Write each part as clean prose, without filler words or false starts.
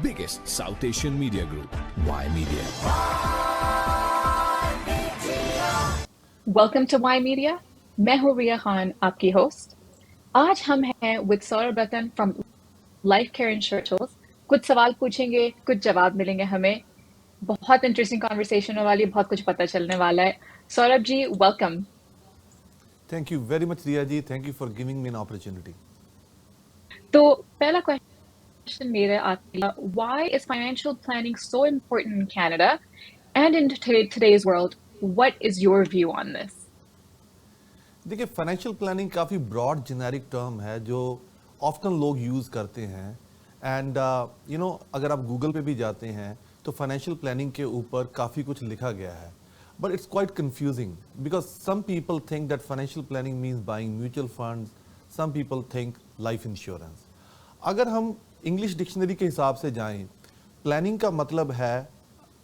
biggest South Asian media group, Y Media. Welcome to my media. मैं हूँ रिया खान, आपकी होस्ट। आज हम हैं with Saurabh Ratan from life care insurance. कुछ सवाल पूछेंगे, कुछ जवाब मिलेंगे हमें। बहुत इंटरेस्टिंग कॉन्वर्सेशन होने वाली है, बहुत कुछ पता चलने वाला है। Saurabh ji, welcome. Thank you very much, Riya ji. Thank you for giving me an opportunity. तो पहला क्वेश्चन मेरा आपके लिए, why is financial planning so important in Canada and in today's world? What is your view on this? देखिए, financial planning काफ़ी broad generic term है जो often लोग यूज़ करते हैं। एंड अगर आप गूगल पे भी जाते हैं तो फाइनेंशियल प्लानिंग के ऊपर काफ़ी कुछ लिखा गया है, but it's quite confusing because some people think that financial planning means buying mutual funds, some people think life insurance. अगर हम इंग्लिश डिक्शनरी के हिसाब से जाएं, प्लानिंग का मतलब है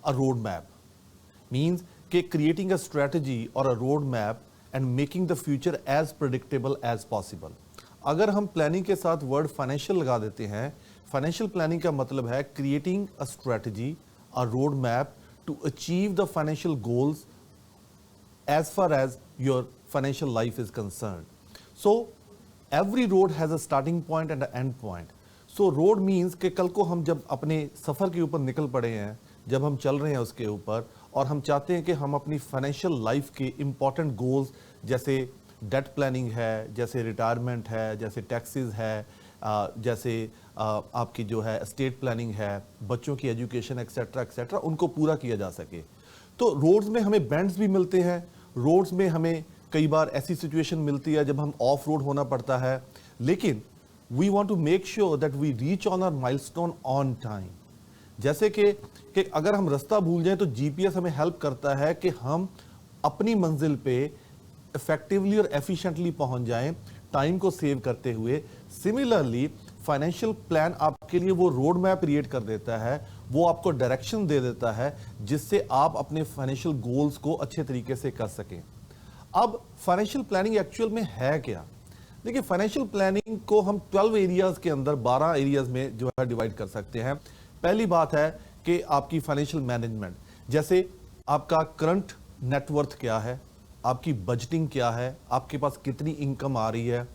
अ रोड मैप, मीन्स कि क्रिएटिंग अ स्ट्रेटजी और a road map and making the future as predictable as possible. अगर हम प्लानिंग के साथ वर्ड फाइनेंशियल लगा देते हैं, फाइनेंशियल प्लानिंग का मतलब है creating a strategy, a road map to achieve the financial goals as far as your financial life is concerned. So every road has a starting point and an end point. So road means कि कल को हम जब अपने सफ़र के ऊपर निकल पड़े हैं, जब हम चल रहे हैं उसके ऊपर और हम चाहते हैं कि हम अपनी फाइनेंशियल लाइफ के इम्पॉर्टेंट गोल्स जैसे डेट प्लानिंग है, जैसे रिटायरमेंट है, जैसे टैक्सेस है, जैसे आपकी जो है एस्टेट प्लानिंग है, बच्चों की एजुकेशन एक्सेट्रा एक्सेट्रा, उनको पूरा किया जा सके। तो रोड्स में हमें बेंड्स भी मिलते हैं, रोड्स में हमें कई बार ऐसी सिचुएशन मिलती है जब हम ऑफ रोड होना पड़ता है, लेकिन we want to make sure that we reach on our milestone on time. जैसे कि अगर हम रास्ता भूल जाएं तो जीपीएस हमें हेल्प करता है कि हम अपनी मंजिल पे इफेक्टिवली और एफिशिएंटली पहुंच जाएं, टाइम को सेव करते हुए। सिमिलरली फाइनेंशियल प्लान आपके लिए वो रोड मैप क्रिएट कर देता है, वो आपको डायरेक्शन दे देता है जिससे आप अपने फाइनेंशियल गोल्स को अच्छे तरीके से कर सकें। अब फाइनेंशियल प्लानिंग एक्चुअल में है क्या? देखिए, फाइनेंशियल प्लानिंग को हम 12 एरियाज के अंदर 12 एरियाज में जो है डिवाइड कर सकते हैं। पहली बात है कि आपकी फाइनेंशियल मैनेजमेंट, जैसे आपका करंट नेटवर्थ क्या है, आपकी बजटिंग क्या है, आपके पास कितनी इनकम आ रही है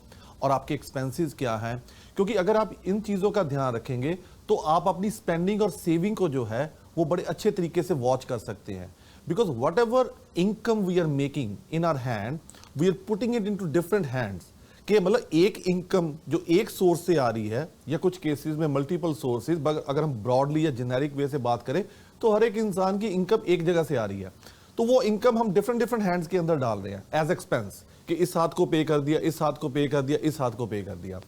और आपके एक्सपेंसेस क्या हैं। क्योंकि अगर आप इन चीज़ों का ध्यान रखेंगे तो आप अपनी स्पेंडिंग और सेविंग को जो है वो बड़े अच्छे तरीके से वॉच कर सकते हैं। Because whatever income we are making in our hand, we are putting it into different hands. कि मतलब एक इनकम जो एक सोर्स से आ रही है या कुछ केसेस में मल्टीपल सोर्सेज, अगर हम ब्रॉडली या जेनेरिक वे से बात करें तो हर एक इंसान की इनकम एक जगह से आ रही है, तो वो इनकम हम डिफरेंट हैंड्स के अंदर डाल रहे हैं एज एक्सपेंस, कि इस हाथ को पे कर दिया, इस हाथ को पे कर दिया, इस हाथ को पे कर दिया।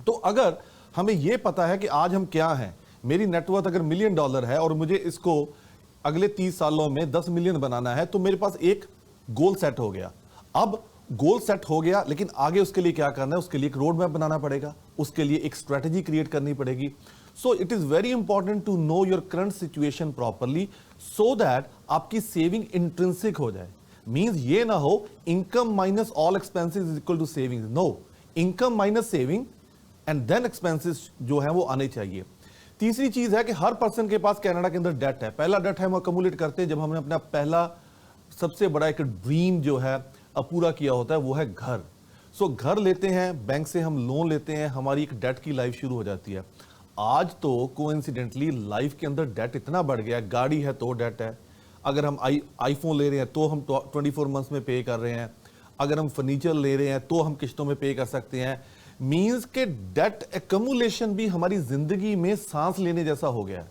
तो अगर हमें यह पता है कि आज हम क्या हैं, मेरी नेटवर्थ अगर $1 मिलियन है और मुझे इसको अगले 30 सालों में 10 मिलियन बनाना है, तो मेरे पास एक गोल सेट हो गया। अब गोल सेट हो गया, लेकिन आगे उसके लिए क्या करना है, उसके लिए एक रोड मैप बनाना पड़ेगा, उसके लिए एक स्ट्रेटजी क्रिएट करनी पड़ेगी। So it is very important to know your current situation properly so that आपकी सेविंग इंट्रिंसिक हो जाए। मींस ये ना हो income minus all expenses is equal to savings, no, income minus saving and then expenses जो है वो आने चाहिए। तीसरी चीज है कि हर पर्सन के पास कनाडा के अंदर डेट है। पहला डेट है हम अक्यूमुलेट करते हैं जब हमने अपना पहला सबसे बड़ा एक ड्रीम जो है पूरा किया होता है, वो है घर। सो घर लेते हैं, बैंक से हम लोन लेते हैं, हमारी एक डेट की लाइफ शुरू हो जाती है। आज तो कोइंसिडेंटली लाइफ के अंदर डेट इतना बढ़ गया है, गाड़ी है तो डेट है, अगर हम आईफोन ले रहे हैं तो हम 24 मंथ्स में पे कर रहे हैं, अगर हम फर्नीचर ले रहे हैं तो हम किस्तों में पे कर सकते हैं। मींस के डेट एक्यूमुलेशन भी हमारी जिंदगी में सांस लेने जैसा हो गया है।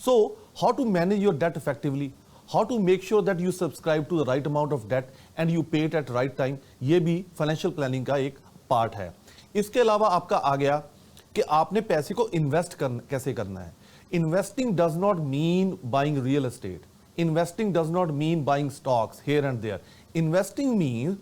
So how to manage your debt effectively, how to make sure that you subscribe to the right amount of debt and you pay it at right time, ये भी फाइनेंशियल प्लानिंग का एक पार्ट है। इसके अलावा आपका आ गया कि आपने पैसे को इन्वेस्ट कैसे करना है। Investing does not mean buying real estate, investing does not mean buying stocks here and there. Investing mean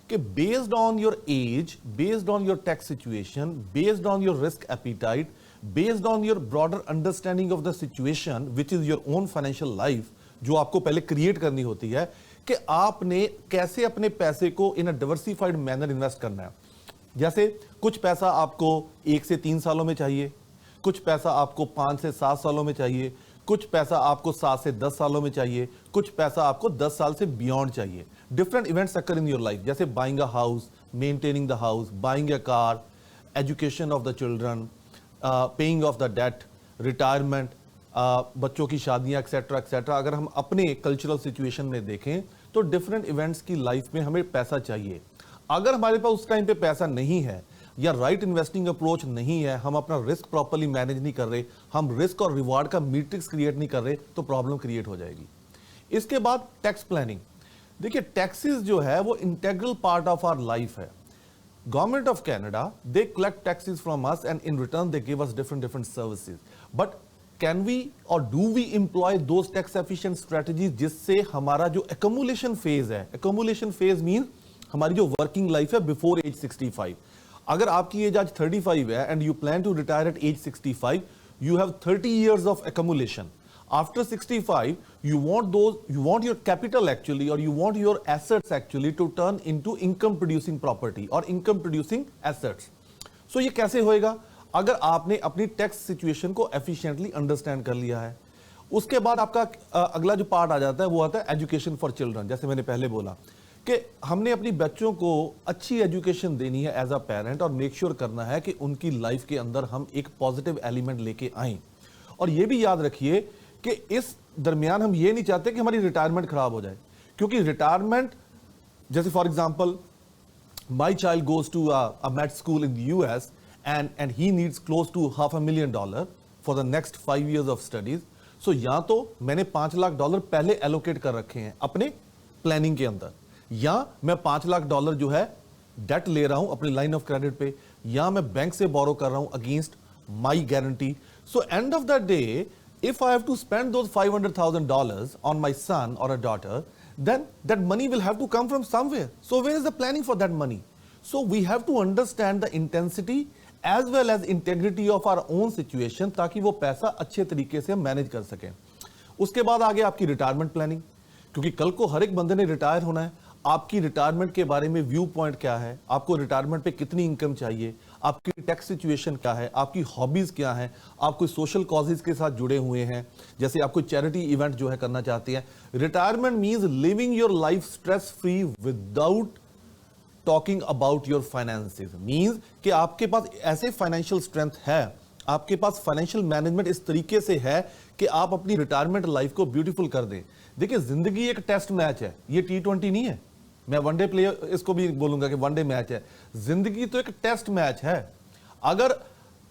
कि based on your age, based on your tax situation, based on your risk appetite, based on your broader understanding of the situation which is your own financial life, जो आपको पहले create करनी होती है कि आपने कैसे अपने पैसे को इन अ डाइवर्सिफाइड मैनर इन्वेस्ट करना है। जैसे कुछ पैसा आपको 1 से 3 सालों में चाहिए, कुछ पैसा आपको 5 से 7 सालों में चाहिए, कुछ पैसा आपको 7 से 10 सालों में चाहिए, कुछ पैसा आपको 10 साल से बियॉन्ड चाहिए। Different events occur in your life, जैसे buying a house, maintaining the house, buying a car, education of the children, paying off the debt, retirement, बच्चों की शादियां एक्सेट्रा एक्सेट्रा। अगर हम अपने कल्चरल सिचुएशन में देखें तो डिफरेंट इवेंट्स की लाइफ में हमें पैसा चाहिए। अगर हमारे पास उस टाइम पे पैसा नहीं है या राइट इन्वेस्टिंग अप्रोच नहीं है, हम अपना रिस्क प्रॉपर्ली मैनेज नहीं कर रहे, हम रिस्क और रिवार्ड का मैट्रिक्स क्रिएट नहीं कर रहे, तो प्रॉब्लम क्रिएट हो जाएगी। इसके बाद टैक्स प्लानिंग। देखिए, टैक्सेस जो है वो integral part of our life है। Government of Canada, they collect taxes from us and in return they give us different services. But can we or do we employ those tax efficient strategies जिससे हमारा जो accumulation phase है, accumulation phase means हमारी जो working life है before age 65। अगर आपकी as आज 35 है and you plan to retire at age 65, you have 30 years of accumulation. After 65, you want your capital actually, or you want your assets actually to turn into income producing property or income producing assets. So ये कैसे होएगा? अगर आपने अपनी tax situation को efficiently understand कर लिया है। उसके बाद आपका अगला जो पार्ट आ जाता है वो आता है एजुकेशन फॉर चिल्ड्रन। जैसे मैंने पहले बोला कि हमने अपनी बच्चों को अच्छी एजुकेशन देनी है एज अ पेरेंट, और मेक श्योर करना है कि उनकी लाइफ के अंदर हम एक पॉजिटिव एलिमेंट लेके आए। और ये भी याद रखिए कि इस दरमियान हम ये नहीं चाहते कि हमारी रिटायरमेंट खराब हो जाए, क्योंकि रिटायरमेंट, जैसे for example my child goes to a med school in the US and he needs close to $500,000 for the next 5 years of studies. So या तो मैंने $5 लाख पहले एलोकेट कर रखे हैं अपने प्लानिंग के अंदर, या मैं $5 लाख जो है डेट ले रहा हूं अपनी लाइन ऑफ क्रेडिट पे, या मैं बैंक से बोरो कर रहा हूं against my guarantee. So end of the day, if I have to spend those $500,000 on my son or a daughter, then that money will have to come from somewhere. So where is the planning for that money? So we have to understand the intensity as well as integrity of our own situation, ताकि वो पैसा अच्छे तरीके से manage कर सकें। उसके बाद आगे आपकी रिटायरमेंट प्लानिंग, क्योंकि कल को हर एक बंदे ने रिटायर होना है। आपकी रिटायरमेंट के बारे में व्यू पॉइंट क्या है, आपको रिटायरमेंट पे कितनी इनकम चाहिए, आपकी टैक्स सिचुएशन क्या है, आपकी हॉबीज क्या है, आप कोई सोशल कॉजेज के साथ जुड़े हुए हैं, जैसे आप कोई चैरिटी इवेंट जो है करना चाहते हैं। Retirement means living your life stress free without talking about your finances. Means कि आपके पास ऐसे फाइनेंशियल स्ट्रेंथ है, आपके पास फाइनेंशियल मैनेजमेंट इस तरीके से है कि आप अपनी रिटायरमेंट लाइफ को ब्यूटीफुल कर दें। देखिए, जिंदगी एक टेस्ट मैच है, ये T20 नहीं है। मैं वनडे प्लेयर इसको भी बोलूंगा कि वनडे मैच है। जिंदगी तो एक टेस्ट मैच है। अगर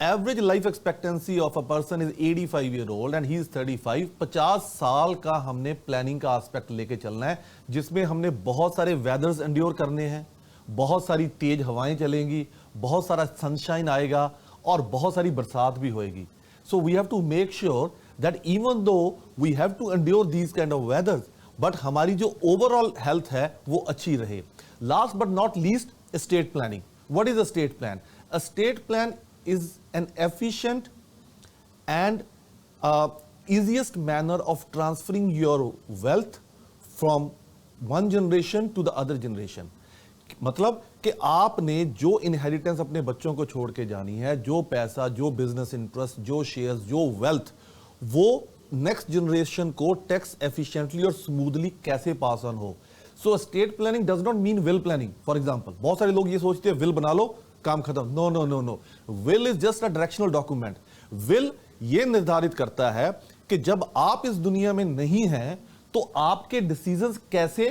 average life expectancy of a person is 85 year old and he is 35, 50 साल का हमने प्लानिंग का एस्पेक्ट लेके चलना है, जिसमें हमने बहुत सारे वेदर्स एंड्योर करने हैं, बहुत सारी तेज हवाएं चलेंगी, बहुत सारा सनशाइन आएगा और बहुत सारी बरसात भी होएगी। So we have to make sure that even though we have to endure these kind of weathers, but हमारी जो ओवरऑल हेल्थ है वो अच्छी रहे। Last but not least, estate planning. What is a state plan? A state plan is an efficient and easiest manner of transferring your wealth from one generation to the other generation। मतलब कि आपने जो inheritance अपने बच्चों को छोड़ के जानी है, जो पैसा, जो बिजनेस इंटरेस्ट, जो शेयर्स, जो वेल्थ, वो नेक्स्ट जनरेशन को टैक्स एफिशिएंटली और स्मूथली कैसे पास ऑन हो। So estate planning does not mean will planning. For example, बहुत सारे लोग ये सोचते हैं विल बना लो काम खत्म। No no no no, will is just a directional document. Will ये निर्धारित करता है कि जब आप इस दुनिया में नहीं हैं तो आपके डिसीजंस कैसे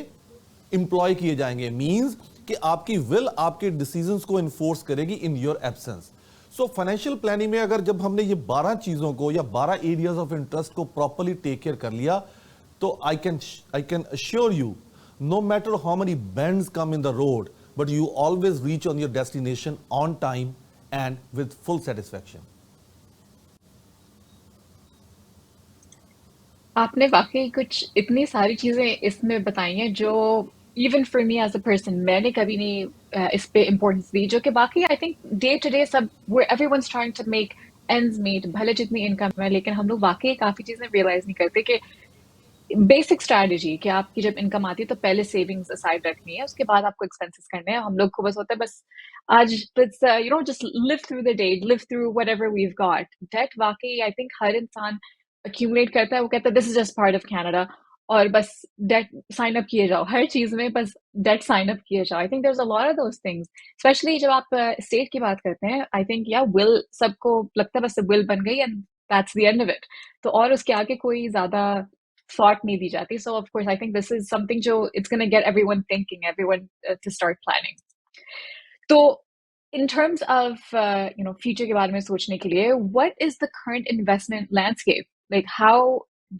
इंप्लॉय किए जाएंगे। मींस कि आपकी विल आपके डिसीजंस को इन्फोर्स करेगी in your absence. So financial planning में अगर जब हमने ये 12 चीजों को या 12 एरियाज ऑफ इंटरेस्ट को प्रॉपर्ली टेक केयर कर लिया, तो I can assure you, no matter how many bends come in the road, but you always reach on your destination on time and with full satisfaction. आपने वाकई कुछ इतनी सारी चीजें इसमें बताई हैं जो even for me as a person मैंने कभी नहीं इस पे इम्पोर्टेंस दी, जो कि बाकी I think day to day सब everyone's trying to make ends meet, भले जितनी इनकम है, लेकिन हम लोग वाकई काफी चीजें रियलाइज नहीं करते कि बेसिक स्ट्रैटेजी कि आपकी जब इनकम आती है तो पहले सेविंग्स असाइड रखनी है, उसके बाद आपको एक्सपेंसेस करने हैं। हम लोग को बस होता है बस आज बस just live through the day, live through whatever we have got. That वाकई आई थिंक हर इंसान अक्यूमुलेट करता है, वो कहता है this is just part of Canada, और बस डेट साइन अप किए जाओ, हर चीज में बस डेट साइन अप किए जाओ। I think there is a lot of those things, specially जब आप स्टेट की बात करते हैं। आई थिंक या विल, सबको लगता है बस विल बन गई and that's the end of it, तो और उसके आगे कोई ज्यादा thought नहीं दी जाती। So of course I think this is something जो it's going to get everyone thinking, everyone to start planning. तो in terms of future के बारे में सोचने के लिए, what is the current investment landscape? Like how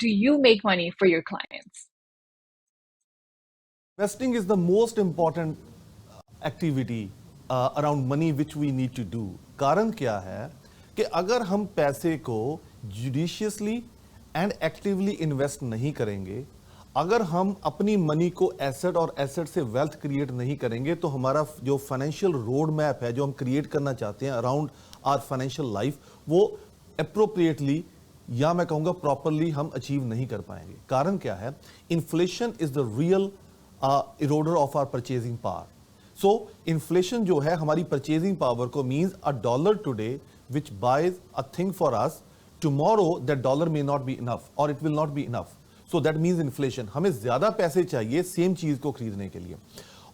do you make money for your clients? Investing is the most important activity around money which we need to do. कारण क्या है कि अगर हम पैसे को judiciously एंड एक्टिवली इन्वेस्ट नहीं करेंगे, अगर हम अपनी मनी को एसेट और एसेट से वेल्थ क्रिएट नहीं करेंगे, तो हमारा जो फाइनेंशियल रोड मैप है जो हम क्रिएट करना चाहते हैं अराउंड आवर फाइनेंशियल लाइफ, वो अप्रोप्रिएटली या मैं कहूंगा प्रॉपरली हम अचीव नहीं कर पाएंगे। कारण क्या है? Inflation is the real eroder of our purchasing power. So inflation जो है हमारी परचेजिंग पावर को means a dollar today which buys a thing for us, tomorrow that dollar may not be enough or it will not be enough, so that means inflation। हमें ज्यादा पैसे चाहिए same चीज को खरीदने के लिए।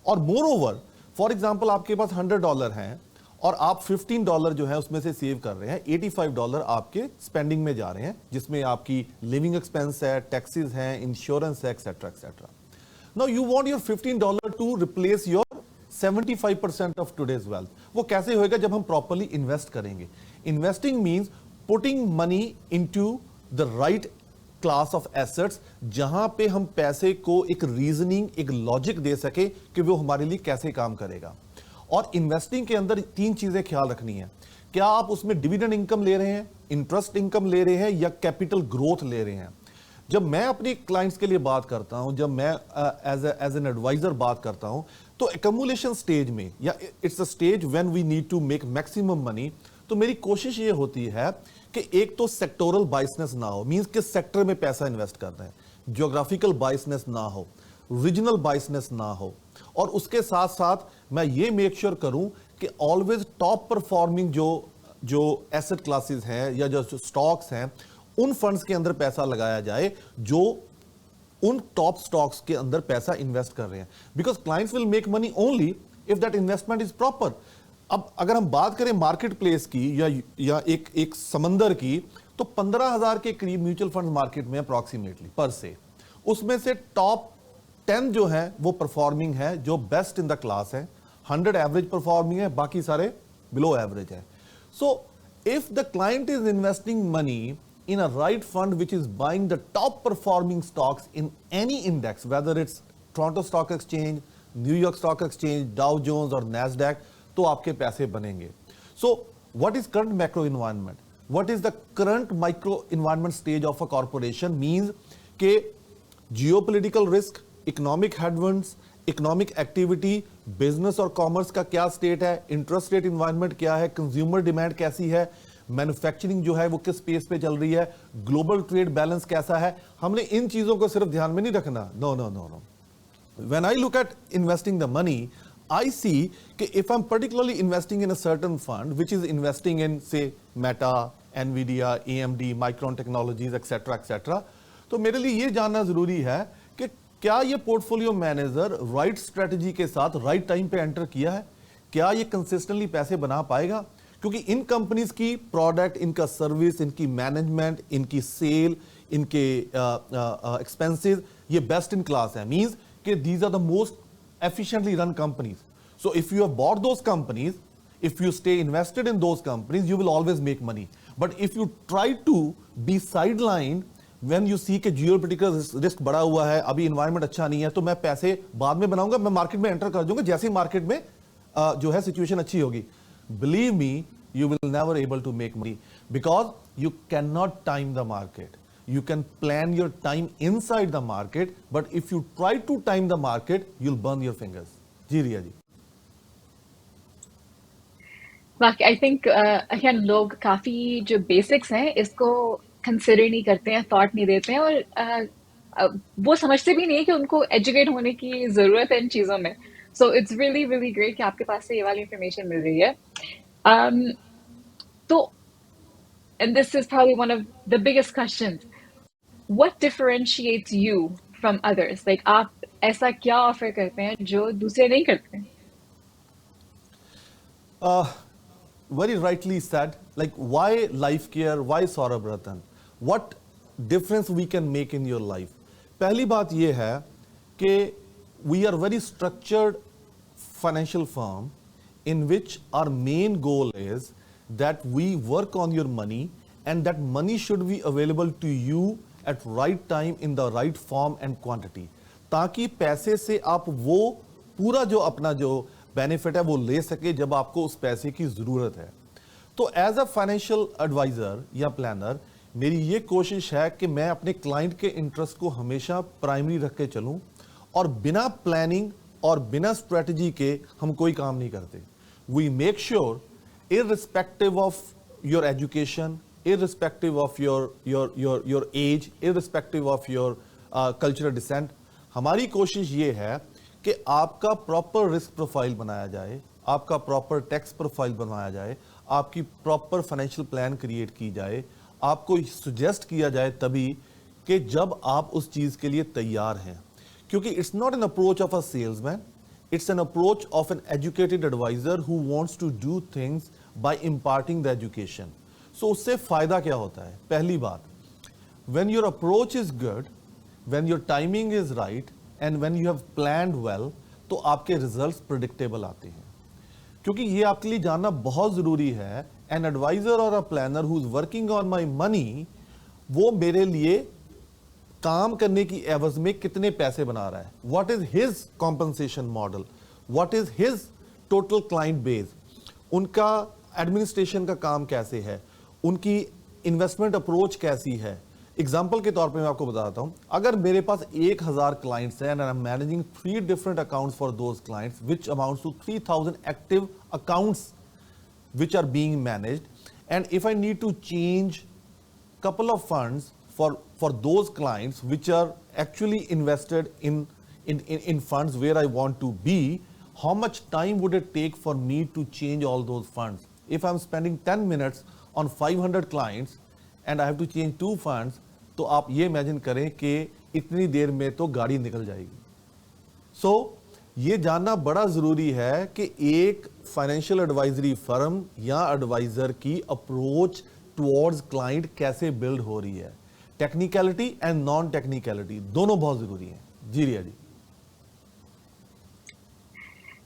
और मोर ओवर, फॉर एग्जाम्पल आपके पास $100 हैं और आप $15 जो है उसमें से सेव कर रहे हैं, $85 आपके स्पेंडिंग में जा रहे हैं, जिसमें आपकी लिविंग एक्सपेंस है, टैक्सेस हैं, इंश्योरेंस है, etcetera etcetera. Now you want your $15 to replace your 75% of today's wealth. वो कैसे होएगा? जब हम प्रॉपरली इन्वेस्ट करेंगे। Investing means putting money into the right class of assets, जहां पे हम पैसे को एक रीजनिंग, एक लॉजिक दे सके कि वो हमारे लिए कैसे काम करेगा। और इन्वेस्टिंग के अंदर 3 चीजें ख्याल रखनी है। क्या आप उसमें डिविडेंड इनकम ले रहे हैं, इंटरेस्ट इनकम ले रहे हैं, या कैपिटल ग्रोथ ले रहे हैं? जब मैं अपने क्लाइंट्स के लिए बात करता हूं, जब मैं एज एन एडवाइजर बात करता हूं, तो एक्यूमुलेशन स्टेज में, या it's a stage when we need to make maximum money, तो मेरी कोशिश ये होती है कि एक तो सेक्टोरल बायसनेस ना हो, मींस किस सेक्टर में पैसा इन्वेस्ट करना है, ज्योग्राफिकल बायसनेस ना हो, रीजनल बायसनेस ना हो, और उसके साथ साथ मैं ये मेक श्योर करूं कि ऑलवेज टॉप परफॉर्मिंग जो एसेट क्लासेस हैं या जो स्टॉक्स हैं, उन फंड्स के अंदर पैसा लगाया जाए जो उन टॉप स्टॉक्स के अंदर पैसा इन्वेस्ट कर रहे हैं। Because clients will make money only if that investment is proper. अब अगर हम बात करें मार्केट प्लेस की या एक समंदर की, तो 15,000 के करीब म्यूचुअल फंड मार्केट में अप्रॉक्सीमेटली पर से, उसमें से टॉप 10 जो है वो परफॉर्मिंग है, जो बेस्ट इन द क्लास है, 100 एवरेज परफॉर्मिंग है, बाकी सारे बिलो एवरेज है। So if the client is investing money in a right fund which is buying the top performing stocks in any index, whether it's Toronto Stock Exchange, New York Stock Exchange, Dow Jones or Nasdaq, तो आपके पैसे बनेंगे। So what is current macro environment? What is the current micro environment stage of a corporation? Means के geopolitical risk, economic headwinds, economic activity, business और commerce का क्या state है, interest rate environment क्या है, कंज्यूमर डिमांड कैसी है, manufacturing जो है वो किस पेस पे चल रही है, ग्लोबल ट्रेड बैलेंस कैसा है। हमने इन चीजों को सिर्फ ध्यान में नहीं रखना, no no no no. When I look at investing the money, I see कि if I'm particularly investing in a certain fund which is investing in say Meta, Nvidia, AMD, Micron Technologies, etc., तो मेरे लिए ये जानना जरूरी है कि क्या ये पोर्टफोलियो मैनेजर राइट स्ट्रेटजी के साथ राइट टाइम पे एंटर किया है, क्या ये कंसिस्टेंटली पैसे बना पाएगा। क्योंकि इन कंपनीज की प्रोडक्ट, इनका सर्विस, इनकी मैनेजमेंट, इनकी सेल, इनके एक्सपेंसेस, ये बेस्ट इन क्लास है। मींस कि these are the most efficiently run companies. So if you have bought those companies, if you stay invested in those companies, you will always make money. But if you try to be sidelined when you see कि geopolitical risk बढ़ा हुआ है, अभी environment अच्छा नहीं है, तो मैं पैसे बाद में बनाऊंगा, मैं मार्केट में एंटर कर दूंगा जैसे ही मार्केट में जो है सिचुएशन अच्छी होगी। Believe me, you will never able to make money because you cannot time the market. You can plan your time inside the market, but if you try to time the market, you'll burn your fingers. जी रिया जी। बाकी I think again लोग काफी जो basics हैं इसको consider नहीं करते हैं, thought नहीं देते हैं, और वो समझते भी नहीं है कि उनको एजुकेट होने की ज़रूरत है इन चीज़ों में। So it's really really great कि आपके पास से ये वाली इन्फॉर्मेशन मिल रही है। um, तो and this is probably one of the biggest questions, what differentiates you from others? Like आप ऐसा क्या ऑफर करते हैं जो दूसरे नहीं करते? Very rightly said, like why life care, why Saurabh Ratan, what difference we can make in your life. पहली बात ये है कि we are very structured financial firm in which our main goal is that we work on your money and that money should be available to you at right time in the right form and quantity, ताकि पैसे से आप वो पूरा जो अपना जो benefit है वो ले सके जब आपको उस पैसे की ज़रूरत है। तो एज अ फाइनेंशियल एडवाइज़र या प्लानर मेरी ये कोशिश है कि मैं अपने क्लाइंट के इंटरेस्ट को हमेशा प्राइमरी रख के चलूँ, और बिना प्लानिंग और बिना स्ट्रेटजी के हम कोई काम नहीं करते। We make sure irrespective of your education, irrespective of your age, irrespective of your cultural descent, हमारी कोशिश ये है कि आपका प्रॉपर रिस्क प्रोफाइल बनाया जाए, आपका प्रॉपर टैक्स प्रोफाइल बनाया जाए, आपकी प्रॉपर फाइनेंशियल प्लान क्रिएट की जाए, आपको सुजेस्ट किया जाए तभी कि जब आप उस चीज़ के लिए तैयार हैं। क्योंकि it's not an approach of a salesman, it's an approach of an educated advisor who wants to do things by imparting the education. So उससे फायदा क्या होता है? पहली बात, when your approach is good, when your timing is right and when you have planned well, तो आपके results predictable आते हैं। क्योंकि ये आपके लिए जानना बहुत ज़रूरी है, an advisor or a planner who's working on my money, वो मेरे लिए काम करने की एवज में कितने पैसे बना रहा है, what is his compensation model, what is his total client base, उनका एडमिनिस्ट्रेशन का काम कैसे है, उनकी इन्वेस्टमेंट अप्रोच कैसी है। एग्जाम्पल के तौर पे मैं आपको बताता हूं, अगर मेरे पास 1000 क्लाइंट्स हैं and I am managing 3 different accounts for those clients which amounts to 3000 active accounts which are being managed, and if I need to change couple of funds for those clients which are actually invested in funds where I want to be, how much time would it take for me to change all those funds? If I'm spending 10 minutes on 500 clients and I have to change 2 funds, तो आप ये imagine करें कि इतनी देर में तो गाड़ी निकल जाएगी। सो ये जानना बड़ा ज़रूरी है कि एक फाइनेंशियल एडवाइजरी फर्म या एडवाइज़र की अप्रोच टुवर्ड्स क्लाइंट कैसे बिल्ड हो रही है। टेक्निकलिटी एंड नॉन टेक्निकलिटी दोनों बहुत ज़रूरी हैं। जी रिया जी।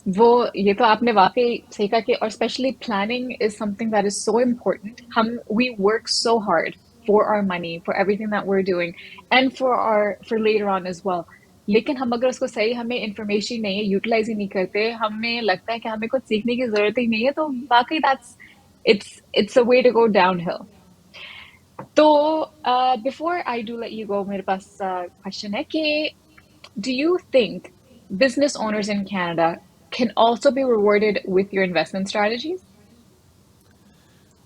वो ये तो आपने वाकई सही कहा कि और specially planning is something that is so important. हम we work so hard for our money, for everything that we are doing and for later on as well, लेकिन हम अगर उसको सही हमें इंफॉर्मेशन नहीं है, यूटिलाइज ही नहीं करते, हमें लगता है कि हमें कुछ सीखने की जरूरत ही नहीं है, तो वाकई that's it's a way to go downhill. तो before I do let you go, मेरे पास क्वेश्चन है कि do you think business owners in Canada can also be rewarded with your investment strategies?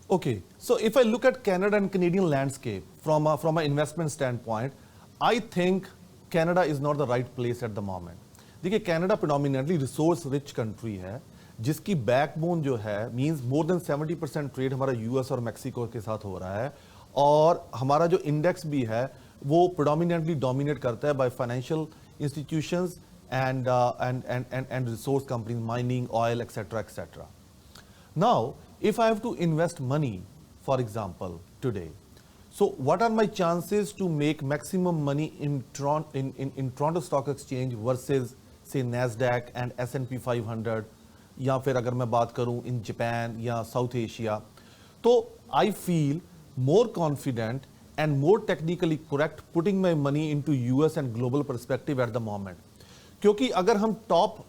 Okay, so if I look at Canada and Canadian landscape from an investment standpoint, I think Canada is not the right place at the moment. देखिए Canada predominantly resource rich country है, जिसकी backbone जो है means more than 70% trade हमारा US और Mexico के साथ हो रहा है, और हमारा जो इंडेक्स भी है वो प्रोडोमिनेटली डोमिनेट करता है by financial institutions and resource companies, mining, oil, etc. Now, if I have to invest money, for example, today, so what are my chances to make maximum money in Toronto Stock Exchange versus say Nasdaq and S&P 500, या फिर अगर मैं बात करूं in Japan या South Asia, तो I feel more confident and more technically correct putting my money into US and global perspective at the moment. क्योंकि अगर हम टॉप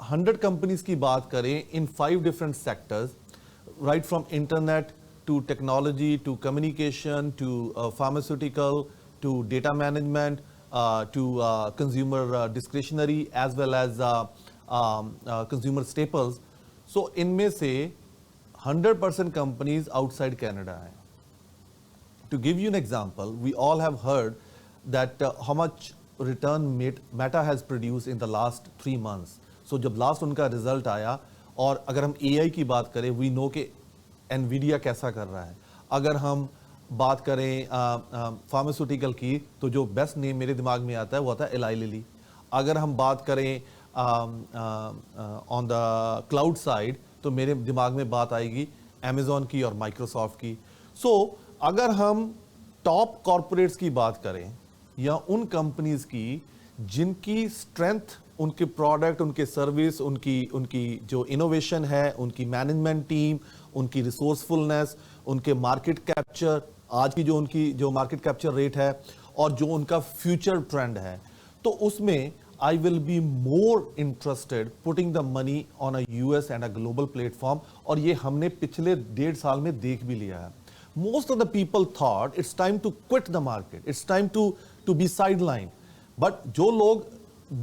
100 कंपनीज की बात करें in 5 different sectors, right from internet to technology to communication to pharmaceutical to data management to consumer discretionary as well as consumer staples, so इनमें से 100% companies outside Canada हैं। To give you an example, we all have heard that how much return Meta has produced in the last 3 months. So जब last उनका result आया, और अगर हम AI की बात करें, we know कि Nvidia कैसा कर रहा है. अगर हम बात करें फार्मास्यूटिकल की, तो जो बेस्ट नेम मेरे दिमाग में आता है वो आता है एलाई लिली. अगर हम बात करें ऑन द क्लाउड साइड, तो मेरे दिमाग में बात आएगी अमेजॉन की और माइक्रोसॉफ्ट की. सो अगर हम टॉप कॉरपोरेट्स की बात करें या उन कंपनीज की जिनकी स्ट्रेंथ, उनके प्रोडक्ट, उनके सर्विस, उनकी जो इनोवेशन है, उनकी मैनेजमेंट टीम, उनकी रिसोर्सफुलनेस, उनके मार्केट कैप्चर, आज की जो उनकी जो मार्केट कैप्चर रेट है और जो उनका फ्यूचर ट्रेंड है, तो उसमें I will be more interested putting the money on a US and a global platform. और ये हमने पिछले 1.5 साल में देख भी लिया है. Most of the people thought it's time to quit the market, it's time to be sidelined. But जो लोग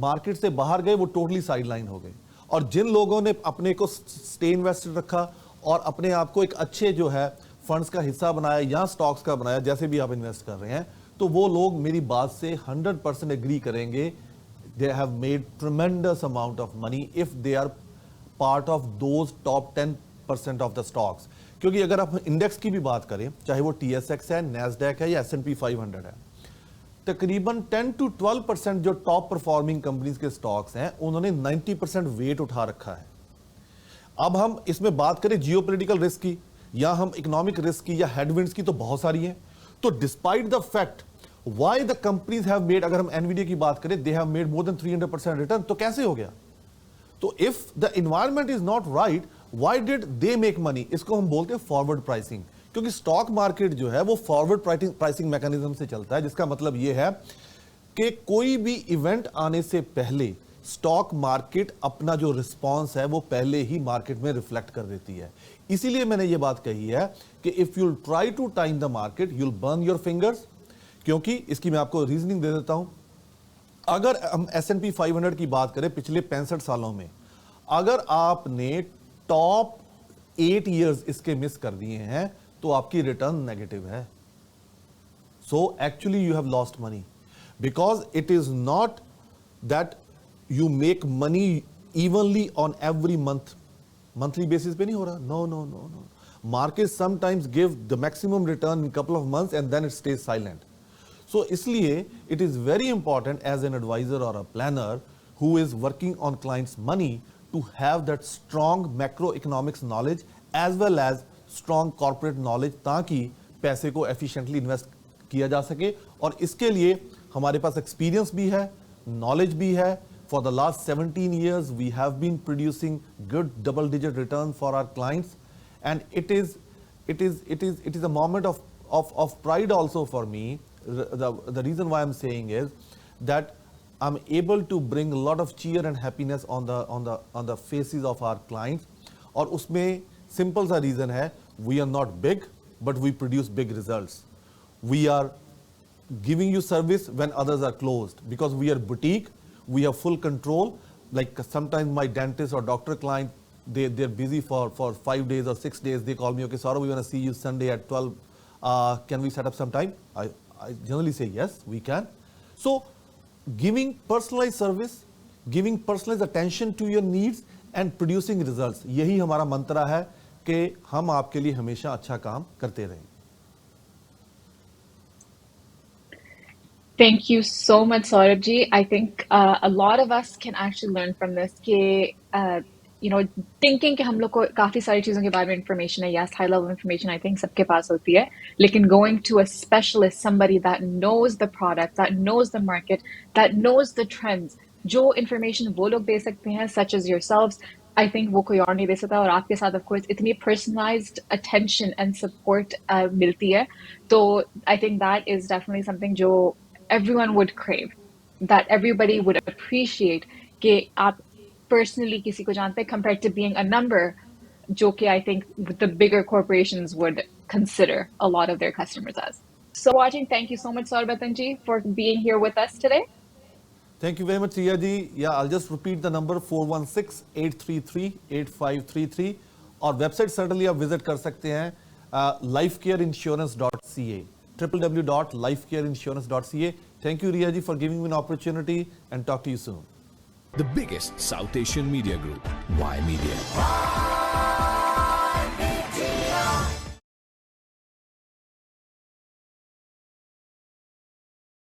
मार्केट से बाहर गए वो टोटली साइडलाइन हो गए, और जिन लोगों ने अपने को स्टे इन्वेस्टेड रखा और अपने आप को एक अच्छे जो है फंड्स का हिस्सा बनाया या स्टॉक्स का बनाया, जैसे भी आप इन्वेस्ट कर रहे हैं, तो वो लोग मेरी बात से 100% एग्री करेंगे. They have made tremendous amount of money if they are part of those top 10% of the stocks. क्योंकि अगर आप इंडेक्स की भी बात करें, चाहे वो TSX है, NASDAQ है या S&P 500 है, तकरीबन 10 to 12% जो टॉप परफॉर्मिंग कंपनीज के स्टॉक्स हैं, उन्होंने 90% वेट उठा रखा है. अब हम इसमें बात करें जियोपॉलिटिकल रिस्क की या हम इकोनॉमिक रिस्क की या हेडविंड्स की, तो बहुत सारी हैं. तो despite the fact why the companies have made, अगर हम Nvidia की बात करें, they have made more than 300% return, तो कैसे हो गया? तो if the environment is not right, why did they make money? इसको हम बोलते हैं फॉरवर्ड प्राइसिंग, क्योंकि स्टॉक मार्केट जो है वो फॉरवर्ड प्राइसिंग मैकेनिज्म से चलता है, जिसका मतलब ये है कि कोई भी इवेंट आने से पहले स्टॉक मार्केट अपना जो रिस्पॉन्स है वो पहले ही मार्केट में रिफ्लेक्ट कर देती है. इसीलिए मैंने ये बात कही है कि if you'll try to time the market, you'll burn your fingers. क्योंकि इसकी मैं आपको रीजनिंग दे देता हूं. अगर हम S&P 500 की बात करें पिछले 65 सालों में, अगर आपने टॉप 8 इयर्स इसके मिस कर दिए हैं, तो आपकी रिटर्न नेगेटिव है. So actually you have lost money, because it is not that you make money evenly on every month. Monthly basis पे नहीं हो रहा. No no no no. Market sometimes give the maximum return in couple of months and then it stays silent. So इसलिए it is very important as an advisor or a planner who is working on clients' money to have that strong macroeconomics knowledge as well as strong corporate knowledge, ताकि पैसे को efficiently invest किया जा सके. और इसके लिए हमारे पास experience भी है, knowledge भी है. For the last 17 years we have been producing good double-digit return for our clients, and it is a moment of pride also for me. The reason why I'm saying is that I'm able to bring a lot of cheer and happiness on the faces of our clients. और उसमें simple सा reason है, we are not big but we produce big results. We are giving you service when others are closed, because we are boutique, we have full control. Like sometimes my dentist or doctor client, they're busy for 5 days or 6 days. They call me, okay, Saurabh, we want to see you Sunday at 12. Can we set up some time? I generally say yes, we can. So giving personalized service, giving personalized attention to your needs and producing results, यही हमारा मंत्र है कि हम आपके लिए हमेशा अच्छा काम करते रहें. Thank you so much, Saurabh ji. I think a lot of us can actually learn from this. कि thinking कि हम लोग को काफी सारी चीजों के बारे में information है. Yes, high level information I think सबके पास होती है. लेकिन going to a specialist, somebody that knows the product, that knows the market, that knows the trends, जो information वो लोग दे सकते हैं, such as yourselves, I think वो कोई और नहीं दे सकता. और आपके साथ of course इतनी personalized attention and support मिलती है. तो I think that is definitely something जो everyone would crave, that everybody would appreciate. कि आप personally किसी को जानते हैं compared to being a number, जो कि I think the bigger corporations would consider a lot of their customers as. So watching, thank you so much, Saurabh ji, for being here with us today. Thank you very much, Riya ji. Yeah, I'll just repeat the number 416-833-8533. और website certainly आप visit कर सकते हैं lifecareinsurance.ca. www.lifecareinsurance.ca. Thank you, Ria ji, for giving me an opportunity, and talk to you soon. The biggest South Asian media group, Y Media.